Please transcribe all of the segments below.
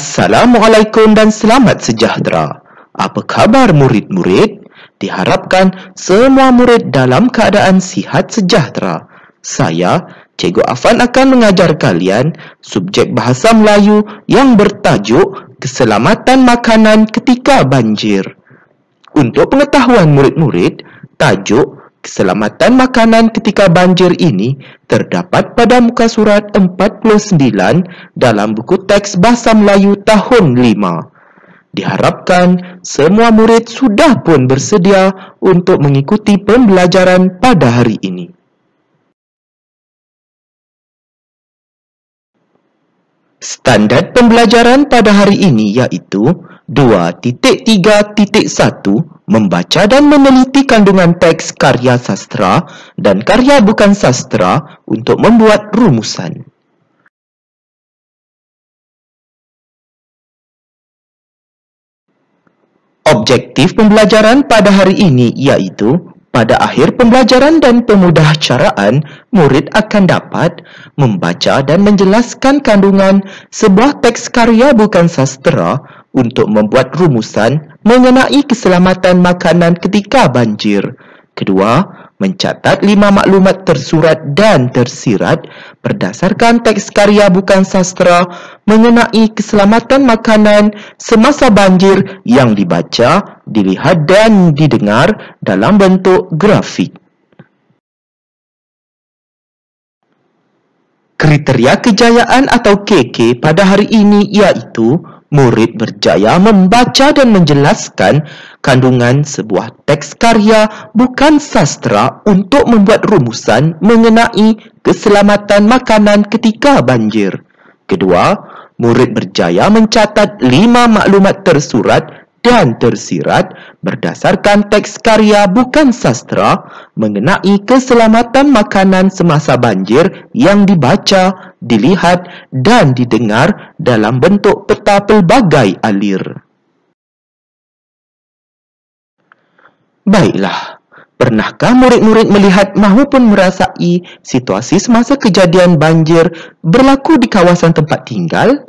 Assalamualaikum dan selamat sejahtera. Apa khabar murid-murid? Diharapkan semua murid dalam keadaan sihat sejahtera. Saya, Cikgu Afan akan mengajar kalian subjek Bahasa Melayu yang bertajuk Keselamatan Makanan Ketika Banjir. Untuk pengetahuan murid-murid, tajuk Keselamatan Makanan Ketika Banjir ini terdapat pada muka surat 49 dalam buku teks Bahasa Melayu tahun 5. Diharapkan semua murid sudah pun bersedia untuk mengikuti pembelajaran pada hari ini. Standard pembelajaran pada hari ini iaitu 2.3.1 membaca dan meneliti kandungan teks karya sastra dan karya bukan sastra untuk membuat rumusan. Objektif pembelajaran pada hari ini iaitu pada akhir pembelajaran dan pemudahcaraan, murid akan dapat membaca dan menjelaskan kandungan sebuah teks karya bukan sastra untuk membuat rumusan mengenai keselamatan makanan ketika banjir. Kedua, mencatat 5 maklumat tersurat dan tersirat berdasarkan teks karya bukan sastra mengenai keselamatan makanan semasa banjir yang dibaca, dilihat dan didengar dalam bentuk grafik. Kriteria kejayaan atau KK pada hari ini iaitu murid berjaya membaca dan menjelaskan kandungan sebuah teks karya bukan sastra untuk membuat rumusan mengenai keselamatan makanan ketika banjir. Kedua, murid berjaya mencatat 5 maklumat tersurat dan tersirat berdasarkan teks karya bukan sastra mengenai keselamatan makanan semasa banjir yang dibaca, dilihat dan didengar dalam bentuk peta pelbagai alir. Baiklah, pernahkah murid-murid melihat maupun merasai situasi semasa kejadian banjir berlaku di kawasan tempat tinggal?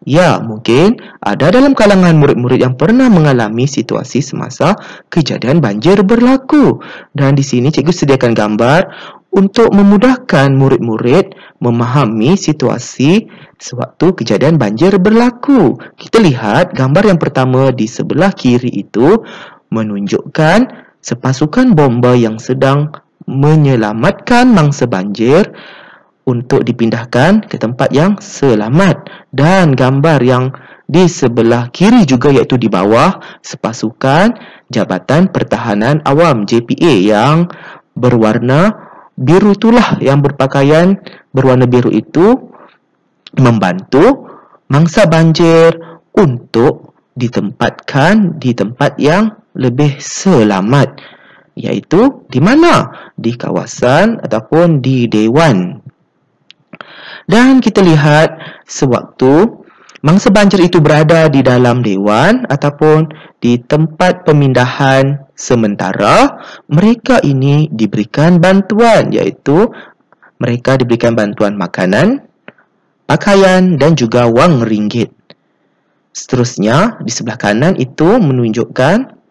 Ya, mungkin ada dalam kalangan murid-murid yang pernah mengalami situasi semasa kejadian banjir berlaku. Dan di sini cikgu sediakan gambar untuk memudahkan murid-murid memahami situasi sewaktu kejadian banjir berlaku. Kita lihat gambar yang pertama di sebelah kiri itu menunjukkan sepasukan bomba yang sedang menyelamatkan mangsa banjir untuk dipindahkan ke tempat yang selamat. Dan gambar yang di sebelah kiri juga iaitu di bawah sepasukan Jabatan Pertahanan Awam JPA yang berwarna biru itulah, yang berpakaian berwarna biru itu membantu mangsa banjir untuk ditempatkan di tempat yang lebih selamat, iaitu di mana? Di kawasan ataupun di dewan. Dan kita lihat sewaktu mangsa banjir itu berada di dalam dewan ataupun di tempat pemindahan sementara, mereka ini diberikan bantuan, iaitu mereka diberikan bantuan makanan, pakaian dan juga wang ringgit. Seterusnya, di sebelah kanan itu menunjukkan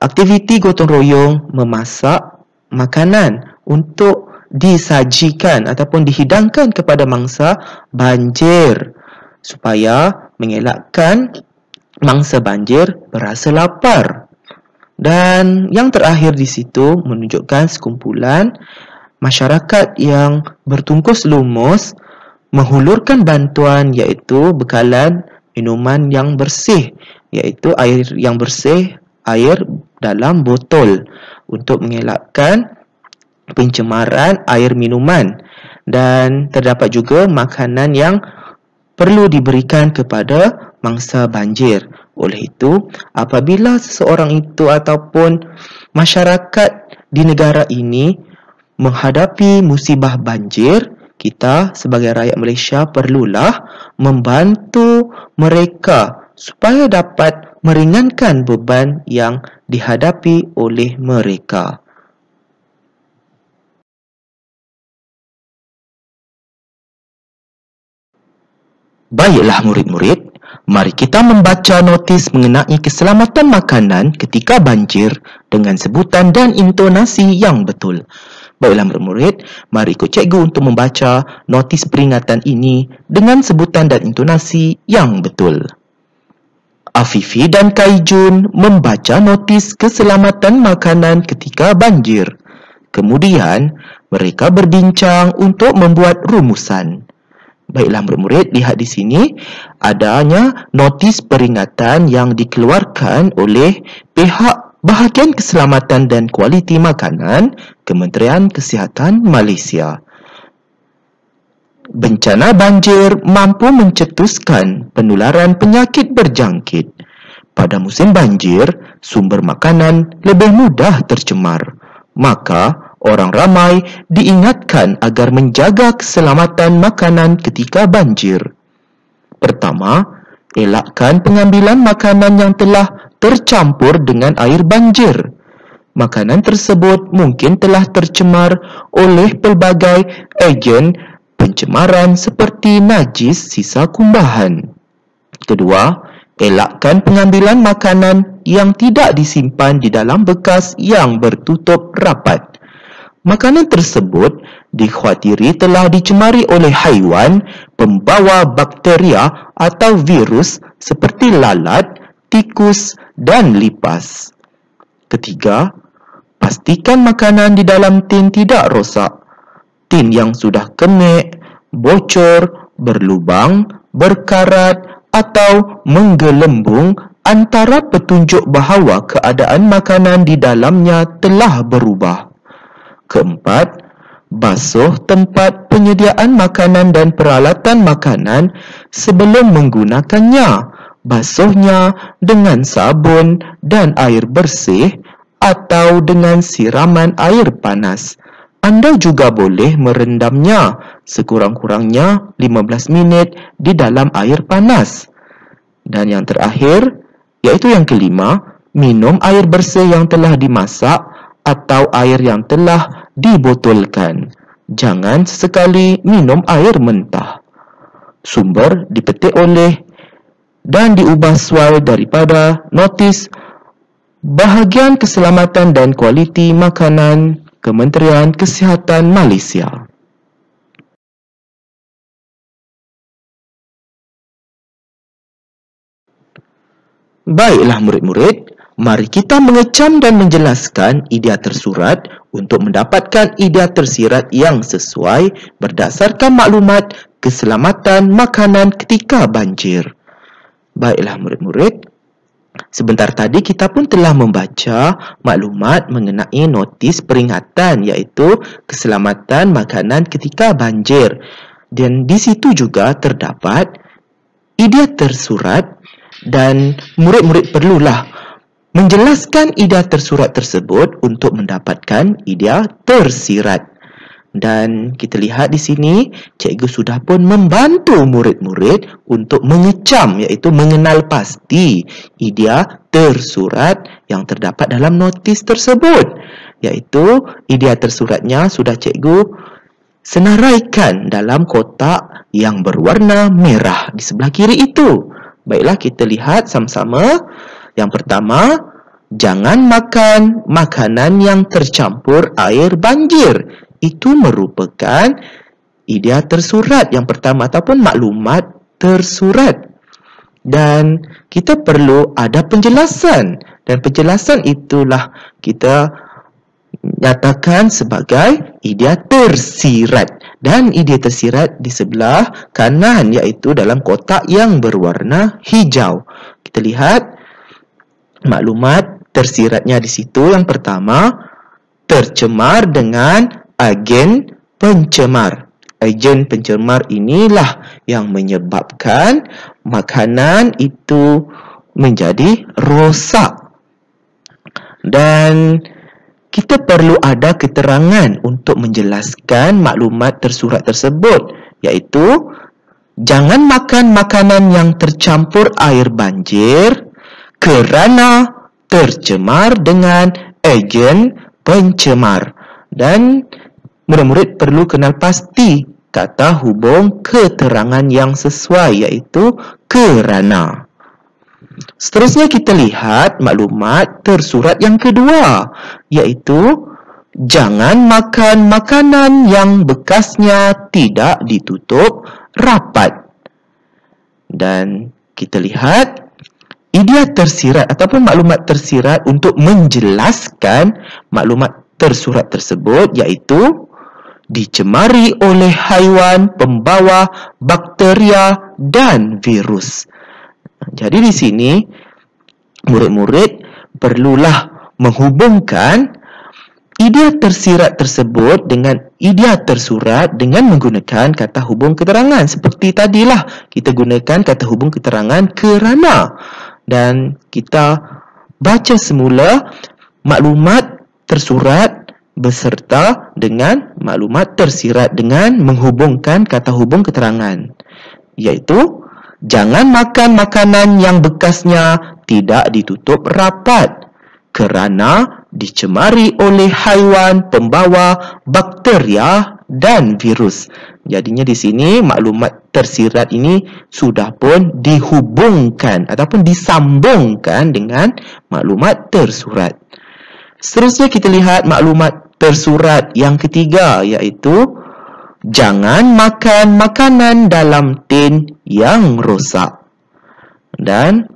aktiviti gotong royong memasak makanan untuk disajikan ataupun dihidangkan kepada mangsa banjir supaya mengelakkan mangsa banjir berasa lapar. Dan yang terakhir di situ menunjukkan sekumpulan masyarakat yang bertungkus lumus menghulurkan bantuan, iaitu bekalan minuman yang bersih, iaitu air yang bersih, air dalam botol untuk mengelakkan pencemaran air minuman. Dan terdapat juga makanan yang perlu diberikan kepada mangsa banjir. Oleh itu, apabila seseorang itu ataupun masyarakat di negara ini menghadapi musibah banjir, kita sebagai rakyat Malaysia perlulah membantu mereka supaya dapat meringankan beban yang dihadapi oleh mereka. Baiklah murid-murid, mari kita membaca notis mengenai keselamatan makanan ketika banjir dengan sebutan dan intonasi yang betul. Baiklah murid-murid, mari ikut cikgu untuk membaca notis peringatan ini dengan sebutan dan intonasi yang betul. Afifi dan Kaijun membaca notis keselamatan makanan ketika banjir. Kemudian, mereka berbincang untuk membuat rumusan. Baiklah murid-murid, lihat di sini adanya notis peringatan yang dikeluarkan oleh pihak Bahagian Keselamatan dan Kualiti Makanan Kementerian Kesihatan Malaysia. Bencana banjir mampu mencetuskan penularan penyakit berjangkit. Pada musim banjir, sumber makanan lebih mudah tercemar. Maka, orang ramai diingatkan agar menjaga keselamatan makanan ketika banjir. Pertama, elakkan pengambilan makanan yang telah tercampur dengan air banjir. Makanan tersebut mungkin telah tercemar oleh pelbagai agen pencemaran seperti najis sisa kumbahan. Kedua, elakkan pengambilan makanan yang tidak disimpan di dalam bekas yang bertutup rapat. Makanan tersebut dikhawatiri telah dicemari oleh haiwan pembawa bakteria atau virus seperti lalat, tikus dan lipas. Ketiga, pastikan makanan di dalam tin tidak rosak. Tin yang sudah kemik, bocor, berlubang, berkarat atau menggelembung antara petunjuk bahawa keadaan makanan di dalamnya telah berubah. Keempat, basuh tempat penyediaan makanan dan peralatan makanan sebelum menggunakannya. Basuhnya dengan sabun dan air bersih atau dengan siraman air panas. Anda juga boleh merendamnya sekurang-kurangnya 15 minit di dalam air panas. Dan yang terakhir, iaitu yang kelima, minum air bersih yang telah dimasak atau air yang telah dibotolkan. Jangan sesekali minum air mentah. Sumber dipetik oleh dan diubah suai daripada notis Bahagian Keselamatan dan Kualiti Makanan Kementerian Kesihatan Malaysia. Baiklah murid-murid, mari kita mengecam dan menjelaskan idea tersurat untuk mendapatkan idea tersirat yang sesuai berdasarkan maklumat keselamatan makanan ketika banjir. Baiklah murid-murid, sebentar tadi kita pun telah membaca maklumat mengenai notis peringatan iaitu keselamatan makanan ketika banjir. Dan di situ juga terdapat idea tersurat dan murid-murid perlulah menjelaskan idea tersurat tersebut untuk mendapatkan idea tersirat. Dan kita lihat di sini, cikgu sudah pun membantu murid-murid untuk mengecam iaitu mengenal pasti idea tersurat yang terdapat dalam notis tersebut. Iaitu idea tersuratnya sudah cikgu senaraikan dalam kotak yang berwarna merah di sebelah kiri itu. Baiklah, kita lihat sama-sama. Yang pertama, jangan makan makanan yang tercampur air banjir. Itu merupakan idea tersurat yang pertama ataupun maklumat tersurat. Dan kita perlu ada penjelasan. Dan penjelasan itulah kita nyatakan sebagai idea tersirat. Dan idea tersirat di sebelah kanan iaitu dalam kotak yang berwarna hijau. Kita lihat maklumat tersiratnya di situ. Yang pertama, tercemar dengan agen pencemar. Agen pencemar inilah yang menyebabkan makanan itu menjadi rosak. Dan kita perlu ada keterangan untuk menjelaskan maklumat tersurat tersebut, iaitu jangan makan makanan yang tercampur air banjir kerana tercemar dengan agen pencemar. Dan murid-murid perlu kenal pasti kata hubung keterangan yang sesuai, iaitu kerana. Seterusnya kita lihat maklumat tersurat yang kedua, iaitu jangan makan makanan yang bekasnya tidak ditutup rapat. Dan kita lihat idea tersirat ataupun maklumat tersirat untuk menjelaskan maklumat tersurat tersebut, iaitu dicemari oleh haiwan pembawa bakteria dan virus. Jadi di sini murid-murid perlulah menghubungkan idea tersirat tersebut dengan idea tersurat dengan menggunakan kata hubung keterangan. Seperti tadilah kita gunakan kata hubung keterangan kerana. Dan kita baca semula maklumat tersurat beserta dengan maklumat tersirat dengan menghubungkan kata hubung keterangan, iaitu jangan makan makanan yang bekasnya tidak ditutup rapat kerana dicemari oleh haiwan pembawa bakteria dan virus. Jadinya di sini maklumat tersirat ini sudah pun dihubungkan ataupun disambungkan dengan maklumat tersurat. Seterusnya kita lihat maklumat tersurat yang ketiga, iaitu jangan makan makanan dalam tin yang rosak. Dan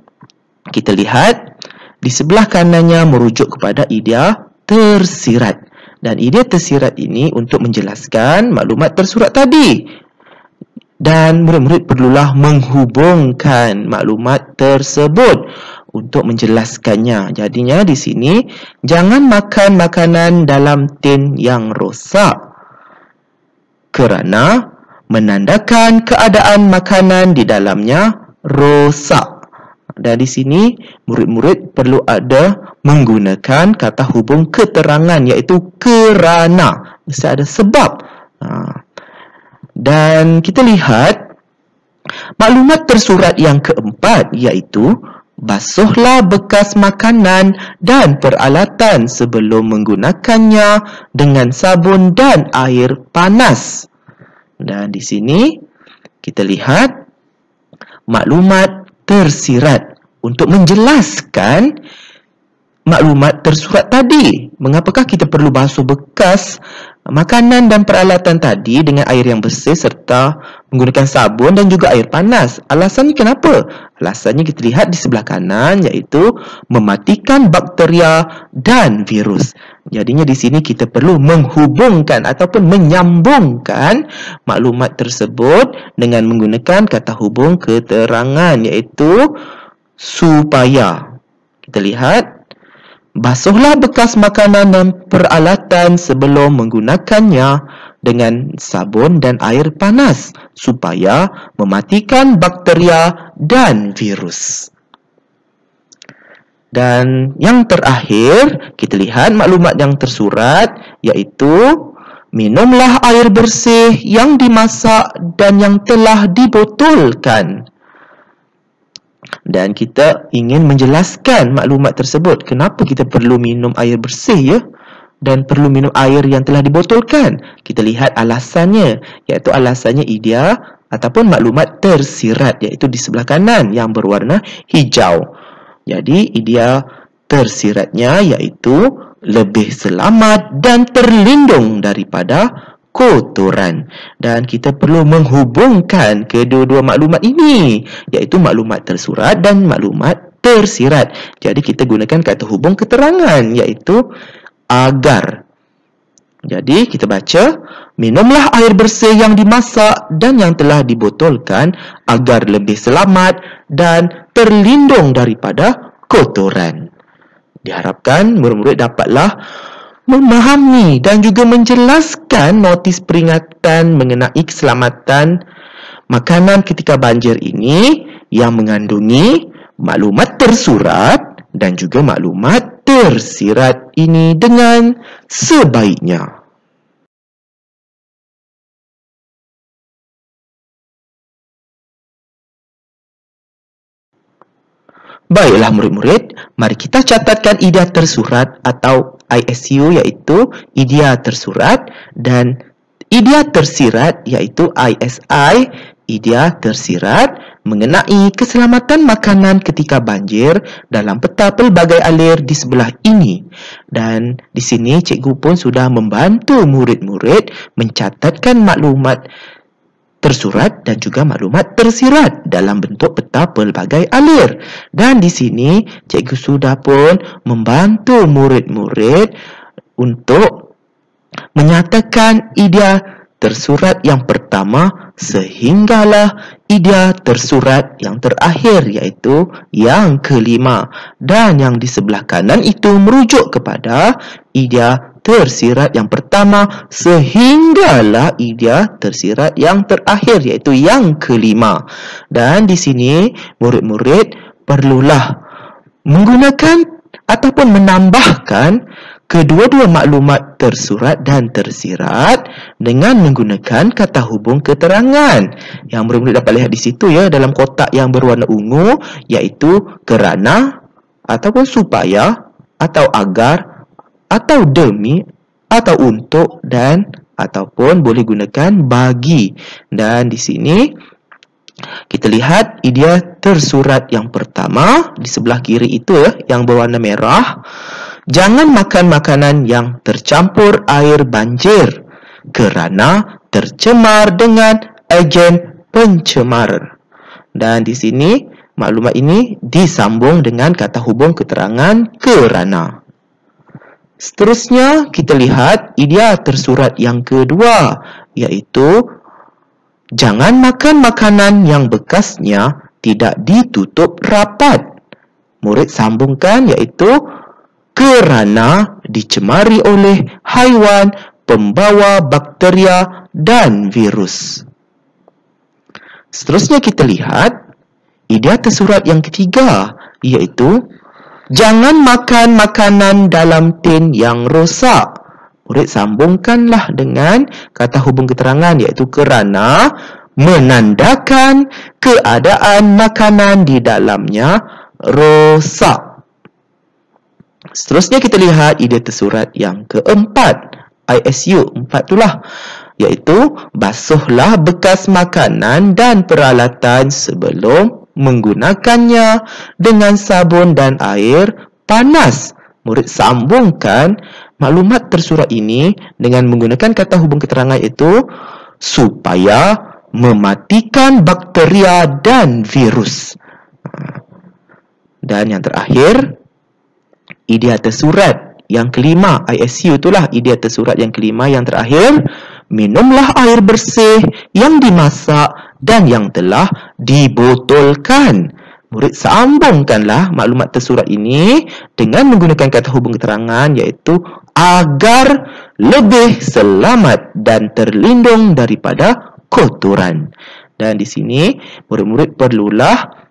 kita lihat di sebelah kanannya merujuk kepada idea tersirat. Dan idea tersirat ini untuk menjelaskan maklumat tersurat tadi. Dan murid-murid perlulah menghubungkan maklumat tersebut untuk menjelaskannya. Jadinya di sini jangan makan makanan dalam tin yang rosak kerana menandakan keadaan makanan di dalamnya rosak. Dan di sini murid-murid perlu ada menggunakan kata hubung keterangan, iaitu kerana. Mesti ada sebab. Dan kita lihat maklumat tersurat yang keempat, iaitu basuhlah bekas makanan dan peralatan sebelum menggunakannya dengan sabun dan air panas. Dan di sini kita lihat maklumat tersirat untuk menjelaskan maklumat tersurat tadi. Mengapakah kita perlu basuh bekas makanan dan peralatan tadi dengan air yang bersih serta menggunakan sabun dan juga air panas? Alasannya kenapa? Alasannya kita lihat di sebelah kanan, iaitu mematikan bakteria dan virus. Jadinya di sini kita perlu menghubungkan ataupun menyambungkan maklumat tersebut dengan menggunakan kata hubung keterangan, iaitu supaya. Kita lihat, basuhlah bekas makanan dan peralatan sebelum menggunakannya dengan sabun dan air panas supaya mematikan bakteria dan virus. Dan yang terakhir, kita lihat maklumat yang tersurat, iaitu minumlah air bersih yang dimasak dan yang telah dibotolkan. Dan kita ingin menjelaskan maklumat tersebut. Kenapa kita perlu minum air bersih, ya? Dan perlu minum air yang telah dibotolkan. Kita lihat alasannya, iaitu alasannya idea ataupun maklumat tersirat, iaitu di sebelah kanan yang berwarna hijau. Jadi idea tersiratnya iaitu lebih selamat dan terlindung daripada kotoran. Dan kita perlu menghubungkan kedua-dua maklumat ini, iaitu maklumat tersurat dan maklumat tersirat. Jadi kita gunakan kata hubung keterangan, iaitu agar. Jadi kita baca, minumlah air bersih yang dimasak dan yang telah dibotolkan agar lebih selamat dan terlindung daripada kotoran. Diharapkan murid-murid dapatlah memahami dan juga menjelaskan notis peringatan mengenai keselamatan makanan ketika banjir ini yang mengandungi maklumat tersurat dan juga maklumat tersirat ini dengan sebaiknya. Baiklah murid-murid, mari kita catatkan idea tersurat atau ISU, iaitu idea tersurat, dan idea tersirat iaitu ISI, idea tersirat mengenai keselamatan makanan ketika banjir dalam peta pelbagai alir di sebelah ini. Dan di sini cikgu pun sudah membantu murid-murid mencatatkan maklumat tersurat dan juga maklumat tersirat dalam bentuk peta pelbagai alir. Dan di sini cikgu sudah pun membantu murid-murid untuk menyatakan idea tersurat yang pertama sehinggalah idea tersurat yang terakhir iaitu yang kelima. Dan yang di sebelah kanan itu merujuk kepada idea tersirat yang pertama sehinggalah idea tersirat yang terakhir iaitu yang kelima. Dan di sini murid-murid perlulah menggunakan ataupun menambahkan kedua-dua maklumat tersurat dan tersirat dengan menggunakan kata hubung keterangan. Yang murid-murid dapat lihat di situ ya, dalam kotak yang berwarna ungu, iaitu kerana ataupun supaya atau agar atau demi atau untuk dan ataupun boleh gunakan bagi. Dan di sini kita lihat idea tersurat yang pertama di sebelah kiri itu ya, yang berwarna merah. Jangan makan makanan yang tercampur air banjir kerana tercemar dengan agen pencemar. Dan di sini maklumat ini disambung dengan kata hubung keterangan kerana. Seterusnya kita lihat idea tersurat yang kedua iaitu jangan makan makanan yang bekasnya tidak ditutup rapat. Murid sambungkan iaitu kerana dicemari oleh haiwan pembawa bakteria dan virus. Seterusnya kita lihat idea tersurat yang ketiga iaitu jangan makan makanan dalam tin yang rosak. Murid sambungkanlah dengan kata hubung keterangan iaitu kerana menandakan keadaan makanan di dalamnya rosak. Seterusnya kita lihat idea tersurat yang keempat, ISU 4 itulah, iaitu basuhlah bekas makanan dan peralatan sebelum menggunakannya dengan sabun dan air panas. Murid sambungkan maklumat tersurat ini dengan menggunakan kata hubung keterangan itu supaya mematikan bakteria dan virus. Dan yang terakhir, idea tersurat yang kelima, ISU itulah idea tersurat yang kelima yang terakhir. Minumlah air bersih yang dimasak dan yang telah dibotolkan. Murid sambungkanlah maklumat tersurat ini dengan menggunakan kata hubung keterangan iaitu agar lebih selamat dan terlindung daripada kotoran. Dan di sini murid-murid perlulah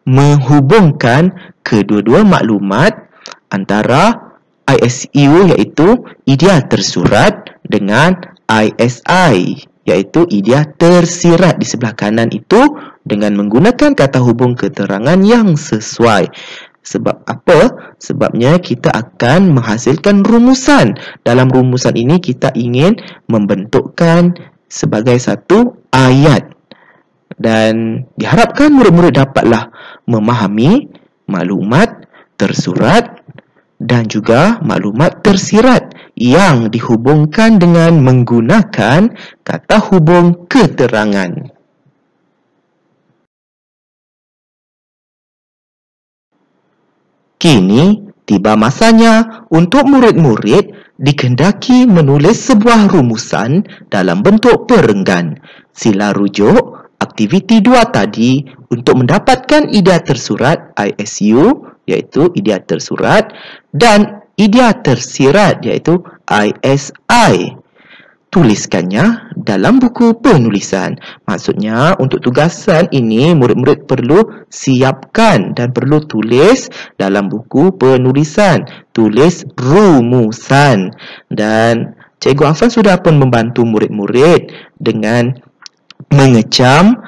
menghubungkan kedua-dua maklumat antara ISU iaitu idea tersurat dengan ISI iaitu idea tersirat di sebelah kanan itu dengan menggunakan kata hubung keterangan yang sesuai. Sebab apa? Sebabnya kita akan menghasilkan rumusan. Dalam rumusan ini kita ingin membentukkan sebagai satu ayat. Dan diharapkan murid-murid dapatlah memahami maklumat tersurat dan juga maklumat tersirat yang dihubungkan dengan menggunakan kata hubung keterangan. Kini tiba masanya untuk murid-murid dikehendaki menulis sebuah rumusan dalam bentuk perenggan. Sila rujuk aktiviti 2 tadi untuk mendapatkan idea tersurat ISU iaitu idea tersurat dan idea tersirat iaitu ISI. Tuliskannya dalam buku penulisan. Maksudnya untuk tugasan ini murid-murid perlu siapkan dan perlu tulis dalam buku penulisan. Tulis rumusan. Dan Cikgu Afan sudah pun membantu murid-murid dengan mengecam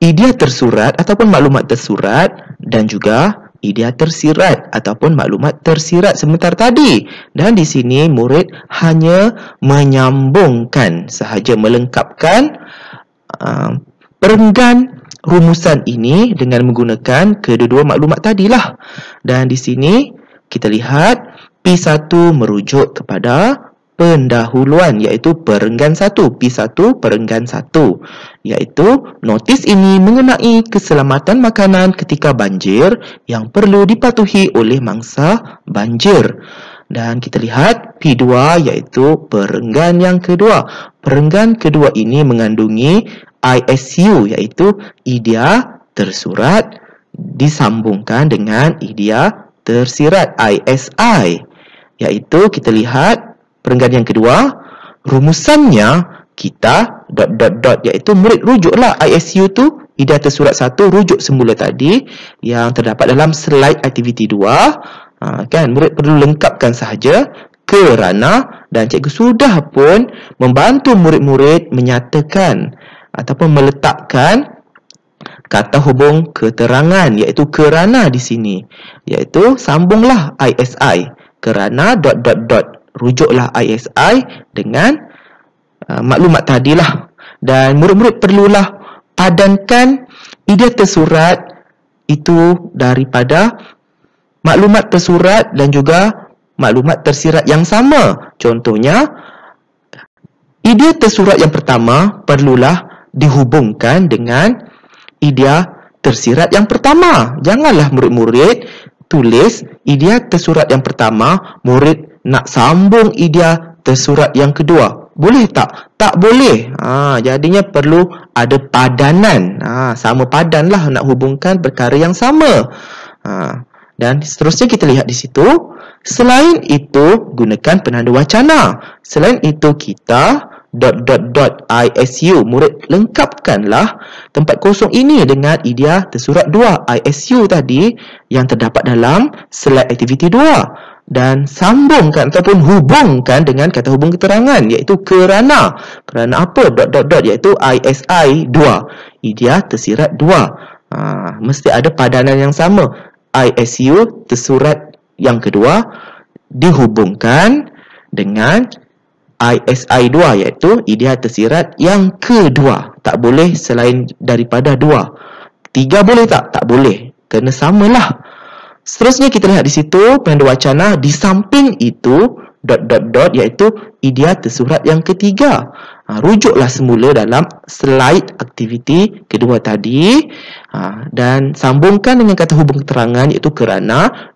idea tersurat ataupun maklumat tersurat dan juga idea tersirat ataupun maklumat tersirat sebentar tadi. Dan di sini murid hanya menyambungkan sahaja, melengkapkan perenggan rumusan ini dengan menggunakan kedua-dua maklumat tadilah. Dan di sini kita lihat P1 merujuk kepada pendahuluan, iaitu perenggan 1, P1 perenggan 1, iaitu notis ini mengenai keselamatan makanan ketika banjir yang perlu dipatuhi oleh mangsa banjir. Dan kita lihat P2 iaitu perenggan yang kedua. Perenggan kedua ini mengandungi ISU iaitu idea tersurat disambungkan dengan idea tersirat ISI, iaitu kita lihat perenggan yang kedua, rumusannya kita ... iaitu murid rujuklah ISU tu, idea tersurat 1 rujuk semula tadi yang terdapat dalam slide aktiviti 2. Kan murid perlu lengkapkan sahaja kerana, dan cikgu sudah pun membantu murid-murid menyatakan ataupun meletakkan kata hubung keterangan iaitu kerana di sini, iaitu sambunglah ISI kerana ... rujuklah ISI dengan maklumat tadilah. Dan murid-murid perlulah padankan idea tersurat itu daripada maklumat tersurat dan juga maklumat tersirat yang sama. Contohnya, idea tersurat yang pertama perlulah dihubungkan dengan idea tersirat yang pertama. Janganlah murid-murid tulis idea tersurat yang pertama, murid nak sambung idea tersurat yang kedua. Boleh tak? Tak boleh. Jadinya perlu ada padanan. Sama padanlah nak hubungkan perkara yang sama. Dan seterusnya kita lihat di situ. Selain itu, gunakan penanda wacana. Selain itu, kita ... ISU. Murid lengkapkanlah tempat kosong ini dengan idea tersurat 2 ISU tadi yang terdapat dalam slide aktiviti 2. Dan sambungkan ataupun hubungkan dengan kata hubung keterangan iaitu kerana. Kerana apa? ... iaitu ISI 2, idea tersirat 2. Mesti ada padanan yang sama. ISU tersurat yang kedua dihubungkan dengan ISI 2 iaitu idea tersirat yang kedua. Tak boleh selain daripada 2. 3 boleh tak? Tak boleh. Kena samalah. Seterusnya kita lihat di situ penanda wacana di samping itu ... iaitu idea tersurat yang ketiga. Rujuklah semula dalam slide aktiviti kedua tadi dan sambungkan dengan kata hubung keterangan iaitu kerana ...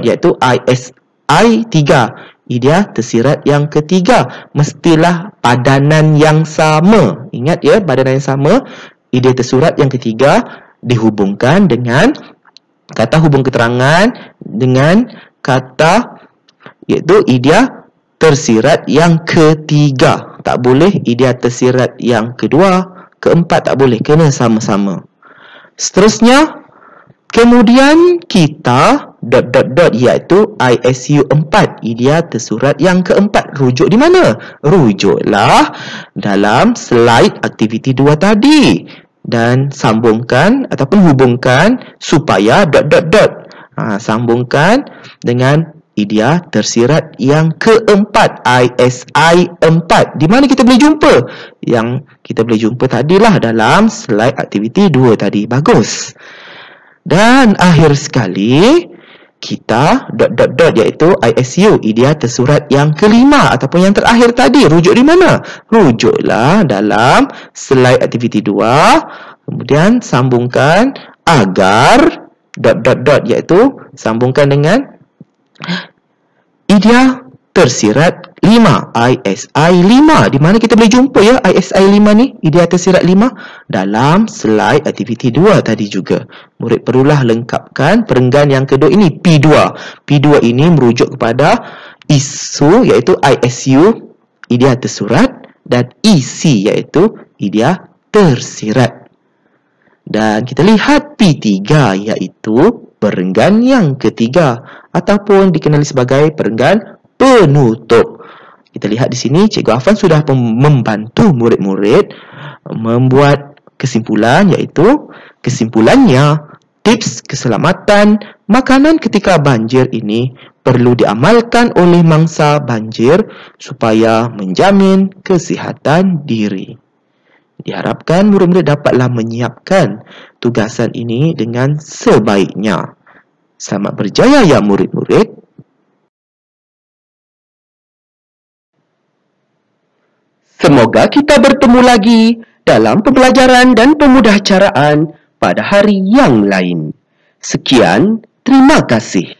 iaitu ISI 3, idea tersirat yang ketiga. Mestilah padanan yang sama. Ingat ya, padanan yang sama. Idea tersurat yang ketiga dihubungkan dengan kata hubung keterangan dengan kata iaitu idea tersirat yang ketiga. Tak boleh idea tersirat yang kedua, keempat tak boleh. Kena sama-sama. Seterusnya, kemudian kita ... iaitu ISU 4, idea tersurat yang keempat. Rujuk di mana? Rujuklah dalam slide aktiviti 2 tadi. Dan sambungkan ataupun hubungkan supaya ... sambungkan dengan idea tersirat yang keempat, ISI 4. Di mana kita boleh jumpa? Yang kita boleh jumpa tadilah dalam slide aktiviti 2 tadi. Bagus. Dan akhir sekali, kita ... iaitu ISU, idea tersurat yang kelima ataupun yang terakhir tadi. Rujuk di mana? Rujuklah dalam slide aktiviti 2. Kemudian sambungkan agar ... iaitu sambungkan dengan idea tersirat 5, ISI 5. Di mana kita boleh jumpa ya ISI 5 ni, idea tersirat 5? Dalam slide aktiviti 2 tadi juga. Murid perlulah lengkapkan perenggan yang kedua ini, P2. P2 ini merujuk kepada isu iaitu ISU, idea tersurat, dan EC iaitu idea tersirat. Dan kita lihat P3 iaitu perenggan yang ketiga ataupun dikenali sebagai perenggan penutup. Kita lihat di sini Cikgu Afan sudah membantu murid-murid membuat kesimpulan iaitu kesimpulannya Tips keselamatan makanan ketika banjir ini perlu diamalkan oleh mangsa banjir supaya menjamin kesihatan diri. Diharapkan murid-murid dapatlah menyiapkan tugasan ini dengan sebaiknya. Selamat berjaya ya murid-murid. Semoga kita bertemu lagi dalam pembelajaran dan pemudahcaraan pada hari yang lain. Sekian, terima kasih.